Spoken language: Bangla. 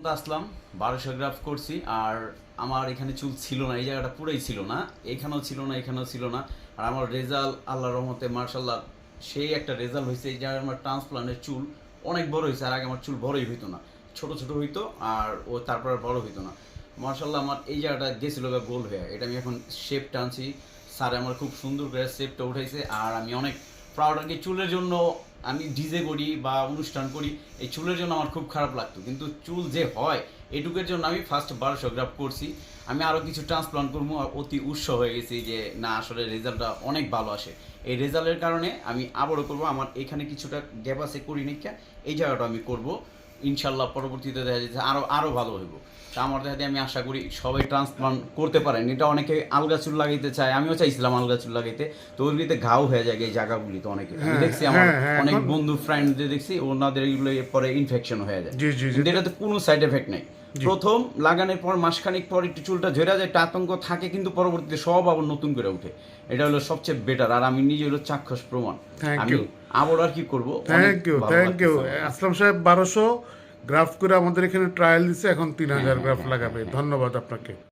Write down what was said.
আসলাম 1200 গ্রাফ করছি। আর আমার এখানে চুল ছিল না, এই জায়গাটা পুরাই ছিল না, এখানেও ছিল না, এখানেও ছিল না। আর আমার রেজাল্ট আল্লাহর রহমতে মার্শাল্লাহ সেই একটা রেজাল্ট হয়েছে। এই জায়গায় আমার ট্রান্সপ্লান্টের চুল অনেক বড় হয়েছে। আর আগে আমার চুল বড়ই হইতো না, ছোট ছোট হইতো, আর ও তারপর আর বড় হইতো না। মার্শাল্লাহ আমার এই জায়গাটা গেছিল গোল হয়ে, এটা আমি এখন শেপ টানছি। স্যার আমার খুব সুন্দর করে শেপটা উঠাইছে। আর আমি অনেক প্রাউড আর কি। চুলের জন্য আমি ডিজে করি বা অনুষ্ঠান করি, এই চুলের জন্য আমার খুব খারাপ লাগতো, কিন্তু চুল যে হয় এটুকের জন্য আমি ফার্স্ট 1200 গ্রাফ করছি। আমি আরও কিছু ট্রান্সপ্লান্ট করবো, আর অতি উৎসাহ হয়ে গেছি যে না আসলে রেজাল্টটা অনেক ভালো আসে। এই রেজাল্টের কারণে আমি আবারও করবো। আমার এখানে কিছুটা গ্যাপ আছে করি নিকা, এই জায়গাটা আমি করব ইনশাল্লাহ। পরবর্তীতে দেখা যাচ্ছে আরও ভালো হইব। তা আমার দেখা আমি আশা করি সবাই ট্রান্সপ্লান্ট করতে পারেন। এটা অনেকে আলগা চুল লাগাইতে চায়, আমিও চাইছিলাম আলগা চুল লাগাইতে, তো ওইগুলিতে ঘাও হয়ে যায় এই জায়গাগুলিতে অনেকে। আমি হ্যাঁ দেখছি আমার হ্যাঁ হ্যাঁ অনেক এখন বন্ধু ফ্রেন্ডদের দেখছি ওনাদের এগুলো পরে ইনফেকশন হয়ে যায়, জি জি জি কিন্তু এটাতে কোনো সাইড এফেক্ট নেই। জি প্রথম লাগানোর পর মাসখানিক পর একটু চুলটা ঝরে যায়, একটা আতঙ্ক থাকে, কিন্তু পরবর্তীতে সব আবার নতুন করে উঠে। এটা হলো সবচেয়ে বেটার। আর আমি নিজে হলো চাক্ষুষ প্রমাণ। থ্যাংক আমি ইউ আবার আর কি করবো, অনেক থ্যাংক ইউ ভালো থ্যাংক ইউ লাগতেছে আমার। আসলাম সাহেব 1200 গ্রাফ করে আমাদের এখানে ট্রায়াল দিচ্ছে, এখন 3000 হ্যাঁ, গ্রাফ হ্যাঁ, লাগাবে। হ্যাঁ। ধন্যবাদ আপনাকে।